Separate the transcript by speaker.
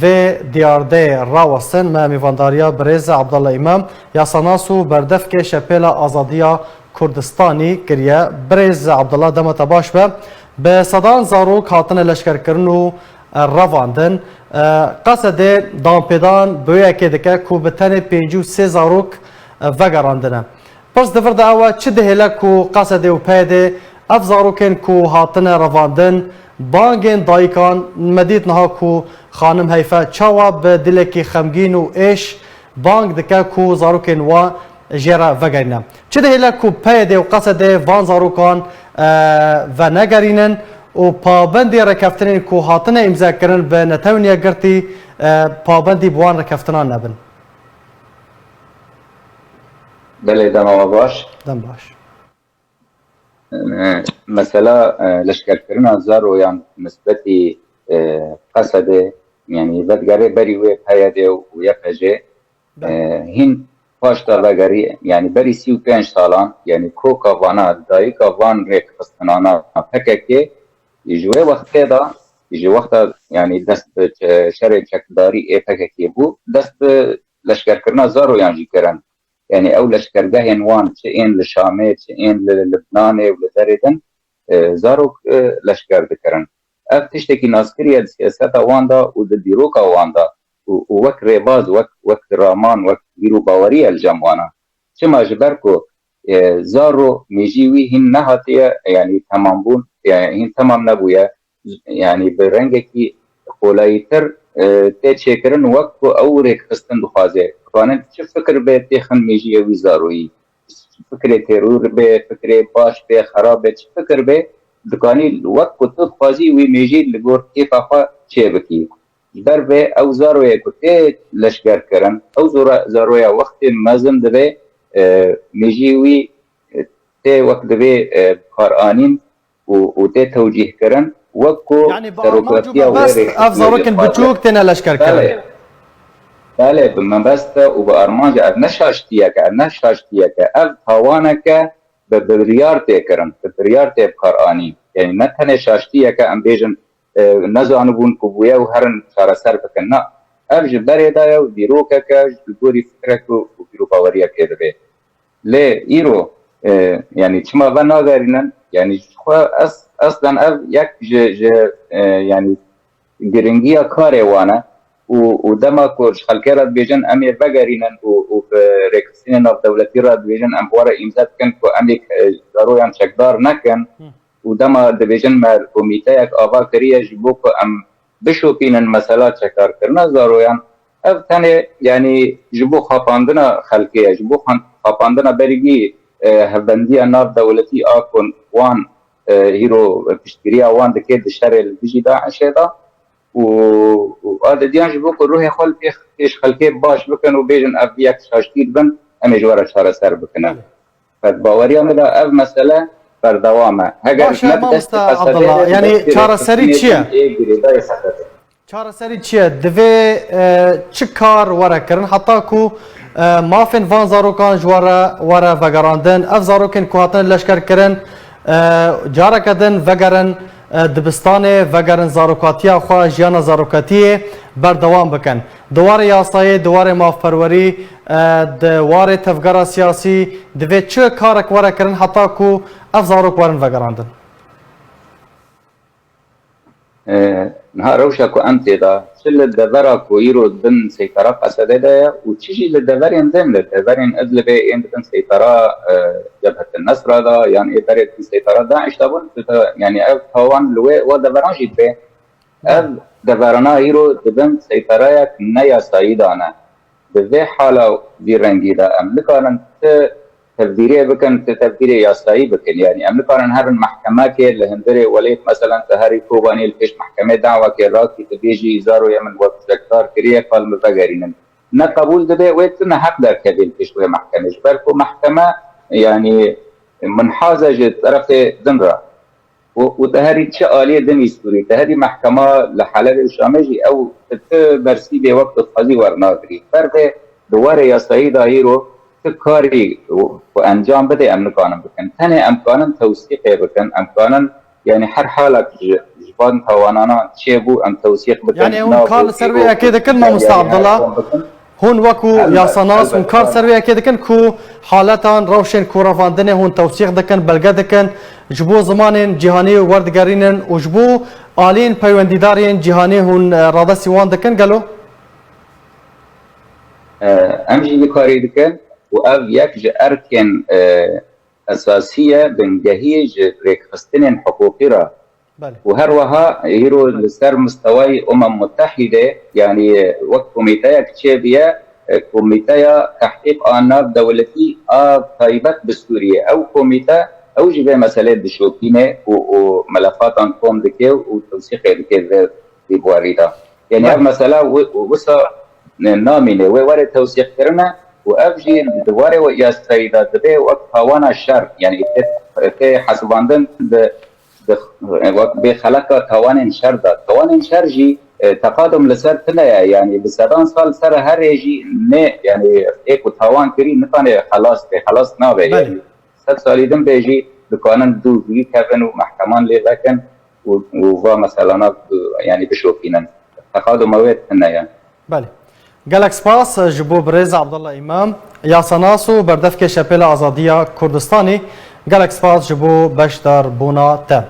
Speaker 1: و دیارده راوستن ما میوانداریا برز عبدالله امام یا سناسو بردف که شپیل آزادیا کردستانی کریه برز عبدالله دمت باش به صدان زاروک هاتن لشکر کرنو رواندن قصد دامپیدان بویا که دکه کو بتن 53 زاروک وگراندنه پس دفرد اوا چه دهله کو قصد و پیده اف زاروکن کو هاتن رواندن بانگین دایکان مدید نها کو خانم حیفه چاوا به دلکی خمگین و ایش بانگ دکه کو زاروکن و جرا وگرینه چه دهله کو پیده و قصد وان زاروکان و نگرینن و پابندی رکفتنین کو هاتن امضا کرن به نتونیا گرتی پابندی بوان رکفتنان نبن.
Speaker 2: بله دم باش.
Speaker 1: دم باش.
Speaker 2: مثلا لشکر کردن زارویان نسبتی قصد یعنی بدگری بری و پیاده و یفجه هین پاشتا وگری یعنی بری 35 سالان یعنی کوکا وانا دایکا وان ریک خستنانا پککی یجوه وقتی دا یجوه وقتا یعنی دست شرع چکداری ای پککی بو دست لشکر کردن زارویان جی کرن يعني او لشکرگاه وان چه این لشامه چه این لبنانه و لدردن زاروک لشکر دکرن اف تشتکی ناسکریه سیاست وان دا و دیروکا وان دا و وک ریباز وک رامان وک دیرو باوری الجموانا چه ماجبر کو زارو میجیوی هین نهاتیه يعني تمام بون يعني هین تمام نبویه يعني برنگه کی خولایتر تی چکرن وک او ریک خستن دخوازه وانه چه فکر به تخن میجی ویزارویی فکر ترور به فکر باش به خراب به چه فکر به دکانی وقت کت خوازی وی میجی لگور کیف آخوا چه بکی در به او زاروی کتی لشکر کرن او زاروی وقت مزن دبه میجی وی تی وقت دبه قرآنین و تی توجیه کرن وقت
Speaker 1: يعني بأرماجو بس أفزاروكن بتشوك تنا لشكر كرن
Speaker 2: بله بمن بسته و به ارمانج از نشاشتیه که از هوانه به بریار تکرن به بریار تک قرآنی یعنی نه تنه شاشتیه که ام بیجن نزانو بون کبویه و هرن سر سر بکن نه افج بره دایه و دیروکه که جلگوری فکرک و بیرو باوریه که دبه لی ایرو یعنی چما و ناگرینن یعنی اصلا اف یک یعنی گرنگیه کاره وانه و دما کوش خلک راد بیجن امی بگرینن و رکسین ناف دولتی راد بیجن ام واره امضا کن کو امی ضروریان چکدار نکن و دما بیجن مر کمیته یک آوا کریه جبو کو ام بشوپینن مسئله چکار کرنا ضروریان اف تنه یعنی جبو خاپاندنا خلکیه جبو خاپاندنا برگی هبندی ناف دولتی آکن وان هیرو پشتگیری وان دکه دشتر البیجی داعشه دا و هذا ديانج بوكو روحي خل فيش خلكي باش بكن وبيجن اب ياك شاشتيد بن ام جوار شهر سر بكنا فباوريا مدا اب مساله بردوامه
Speaker 1: هاجر نبدا عبد الله يعني شهر سري تشيا شهر سري تشيا دفي تشكار ورا كرن حتى كو ما فين فان زاروكان جوارا ورا فغراندن اف زاروكن كواتن لشكر كرن جارا كدن فغرن دبستان وگرن زاروکاتیا خوا جیان زاروکاتی بردوام بکن دوار یاسایی دوار مافپروری دوار تفگرا سیاسی دوی چه کارک وره کرن حتی کو اف زاروک ورن وگراندن
Speaker 2: نها روشا کو امتی دا چل لدورا کو ایرو دن سیطره قصده دا و چیجی لدورین دن لدورین ادلبه این دن سیطره جبهة النصر دا يعني إدارة سيطرة داعش تابون يعني أو هوان لوي ودوران جيت به أو دورنا هيرو دبن سيطرة نيا سايدانا بذي حالة دي رنجي دا أملكان تبديرية بكن تبديرية ياساي بكن يعني أملكان هر المحكمة كي لهندري وليت مثلا تهاري كوباني الفيش محكمة دعوة كي راكي تبيجي إزارو يمن وقت دكتار كريه فالمفاقرين نقبول دبي ويتنا حق دا كبير فيش وهي محكمة جبالكو محكمة يعني منحازة طرف دنرا وتهري تشالية دني سوري تهري محكمة لحلال الشامجي أو برسي بوقت الخزي ورناقري فرق دوار يا سيدة هيرو تكاري وأنجام بدأ أمكانا بكن تاني أمكانا توثيق بكن أمكانا يعني هر حالة خان توانانا چه بو ام توثیق بکن
Speaker 1: يعني هون كار سروي اكيد كل ما مستر عبد الله هون وكو يا صناص هون كار سروي اكيد كو حالتا روشن كورافاندنه هون توثيق دكن بلغه دكن جبو زمان جهاني وردگارين وجبو آلين پیوندیدارین جهانی هون راده سیوان دکن گلو؟
Speaker 2: امجي كاري دكن واف يكج اركن اساسيه بنجهيج ريكفستين حقوقي را وهروها يرو لسر مستوى متحده يعني وقت كوميتايا كتشيبيا كوميتايا تحقيق اناب دولتي طيبت بسوريا او كوميتا او جبه مسألة بشوكينه وملفات انكم دكي وتوثيق دكي في بواريدا يعني هذه مسألة وصا نامينه وورد توثيق كرنا وافجي دواره ويا سيدا دبي وقت الشر يعني حسباندن وقت بخلق توان شر دا توان شر جي تقادم لسر تنايا يعني بسدان سال سر هر يجي نه يعني ايكو توان كري نفانه خلاص نابه يعني 100 سالی دم بیجی دکانن دوزی کردن و محکمان لیکن و مثلا يعني بشوفينن تقادم مواد هنا
Speaker 1: بله گلک سپاس جبو برز عبدالله امام یا سناسو بردفک شپل آزادیا کردستانی گلک سپاس جبو بشتر بونا ته